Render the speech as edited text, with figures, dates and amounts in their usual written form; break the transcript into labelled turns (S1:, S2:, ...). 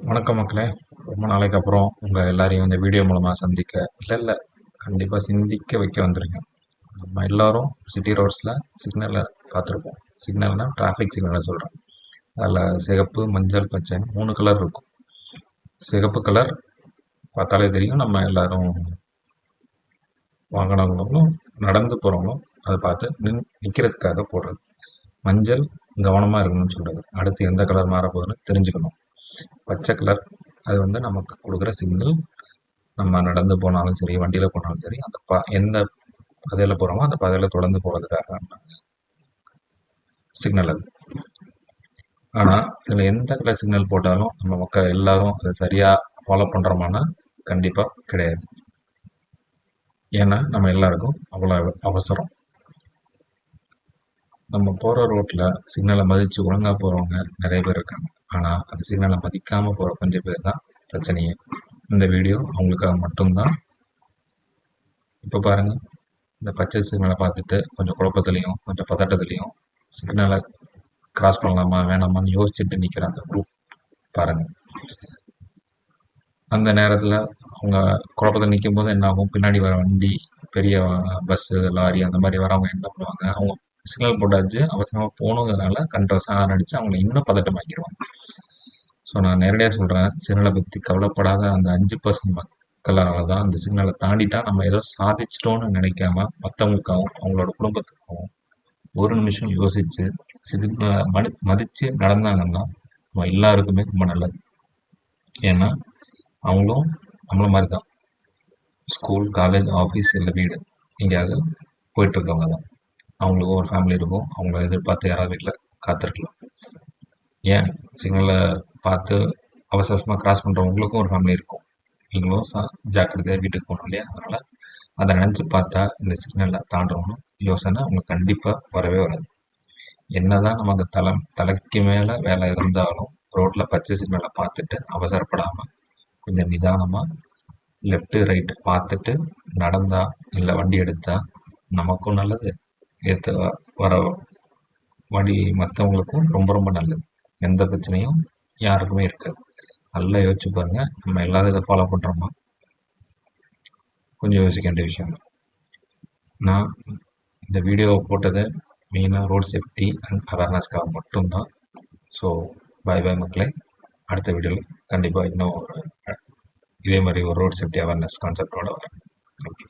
S1: வணக்கம் மக்களே. ரொம்ப நாளைக்கு அப்புறம் உங்கள் எல்லாரையும் இந்த வீடியோ மூலமாக சந்திக்க இல்லை கண்டிப்பாக சிந்திக்க வைக்க வந்திருக்கேன். நம்ம எல்லாரும் சிட்டி ரோட்ஸில் சிக்னலை பார்த்துருப்போம். சிக்னல்னால் டிராஃபிக் சிக்னலை சொல்கிறேன். அதில் சிகப்பு, மஞ்சள், பச்சைன்னு 3 கலர் இருக்கும். சிகப்பு கலர் பார்த்தாலே தெரியும் நம்ம எல்லாரும் வாகனங்களும் நடந்து போகிறவங்களும் அதை பார்த்து நிற்கிறதுக்காக போடுறது. மஞ்சள் கவனமாக இருக்கணும்னு சொல்கிறது. அடுத்து எந்த கலர் மாறப்போகுதுன்னு தெரிஞ்சுக்கணும். பச்சை கலர் அது நமக்கு கொடுக்குற சிக்னல். நம்ம நடந்து போனாலும் சரி, வண்டியில் போனாலும் சரி, அந்த எந்த பாதையில் போகிறோமோ அந்த பாதையில் தொடர்ந்து போகிறதுக்காக சிக்னல் அது. ஆனால் இதில் எந்த கலர் சிக்னல் போட்டாலும் நம்ம மக்கள் எல்லாரும் அதை சரியாக ஃபாலோ பண்ணுறோமானா கண்டிப்பாக கிடையாது. ஏன்னா நம்ம எல்லாருக்கும் அவ்வளோ அவசரம். நம்ம போகிற ரோட்டில் சிக்னலை மதித்து ஒழுங்காக போகிறவங்க நிறைய பேர் இருக்காங்க. ஆனால் அந்த சிக்னலை மதிக்காமல் போகிற கொஞ்சம் பேர் தான் பிரச்சனையே. இந்த வீடியோ அவங்களுக்காக மட்டும்தான். இப்போ பாருங்கள், இந்த பச்சை சிக்னலை பார்த்துட்டு கொஞ்சம் குழப்பத்துலேயும் கொஞ்சம் பதட்டத்துலேயும் சிக்னலை கிராஸ் பண்ணலாமா வேணாமான்னு யோசிச்சுட்டு நிற்கிற அந்த குரூப் பாருங்கள். அந்த நேரத்தில் அவங்க குழப்பத்தில் நிற்கும் போது என்ன ஆகும், பின்னாடி வர வண்டி, பெரிய பஸ்ஸு, லாரி அந்த மாதிரி வரவங்க என்ன பண்ணுவாங்க, அவங்க சிக்னல் போட்டாச்சு அவசரமாக போகணுங்கிறதுனால கண்ட்ரஸாக ஹார்ன் அடித்து அவங்கள இன்னும் பதட்டமாக்கிடுவாங்க. ஸோ நான் நேரடியாக சொல்கிறேன், சிக்னலை பற்றி கவலைப்படாத அந்த 5% மக்களால் தான் அந்த சிக்னலை தாண்டிட்டா நம்ம ஏதோ சாதிச்சிட்டோன்னு நினைக்காம மற்றவங்களுக்காகவும் அவங்களோட குடும்பத்துக்காகவும் ஒரு நிமிஷம் யோசித்து சிக்னலை மதித்து நடந்தாங்கன்னா நம்ம எல்லாருக்குமே ரொம்ப நல்லது. ஏன்னா அவங்களும் நம்மள மாதிரி தான் ஸ்கூல், காலேஜ், ஆஃபீஸ் இல்லை வீடு எங்கேயாவது போயிட்டுருக்கவங்க தான். அவங்களுக்கும் ஒரு ஃபேமிலி இருக்கும். அவங்கள எதிர்பார்த்து யாராவது வீட்டில் காத்திருக்கலாம். ஏன் சிக்னலை பார்த்து அவசரமாக கிராஸ் பண்ணுறவங்களுக்கும் ஒரு ஃபேமிலி இருக்கும். நீங்களும் ஜாக்கிரதையாக வீட்டுக்கு போகணும் இல்லையா? அதனால் அதை நினச்சி பார்த்தா இந்த சிக்னலை தாண்டணும்னு யோசனை உங்களுக்கு கண்டிப்பாக வரவே வராது. என்னதான் நம்ம அந்த தலைக்கு மேலே வேலை இருந்தாலும் ரோட்டில் பச்சை சிக்னலை பார்த்துட்டு அவசரப்படாமல் கொஞ்சம் நிதானமாக லெஃப்ட்டு ரைட்டு பார்த்துட்டு நடந்தா இல்லை வண்டி எடுத்தா நமக்கும் நல்லது, ஏற்ற வர வண்டி மற்றவங்களுக்கும் ரொம்ப ரொம்ப நல்லது. எந்த பிரச்சனையும் யாருக்குமே இருக்காது. நல்லா யோசிச்சு பாருங்க, நம்ம எல்லாரும் இதை ஃபாலோ பண்ணுறோமா? கொஞ்சம் யோசிக்க வேண்டிய விஷயம். நான் இந்த வீடியோவை போட்டது மெயினாக ரோட் சேஃப்டி அண்ட் அவேர்னஸ்க்காக மட்டும்தான். ஸோ பாய் மக்களே. அடுத்த வீடியோவில் கண்டிப்பாக இன்னும் இதே மாதிரி ஒரு ரோட் சேஃப்டி அவேர்னஸ் கான்செப்டோட வரேன். ஓகே.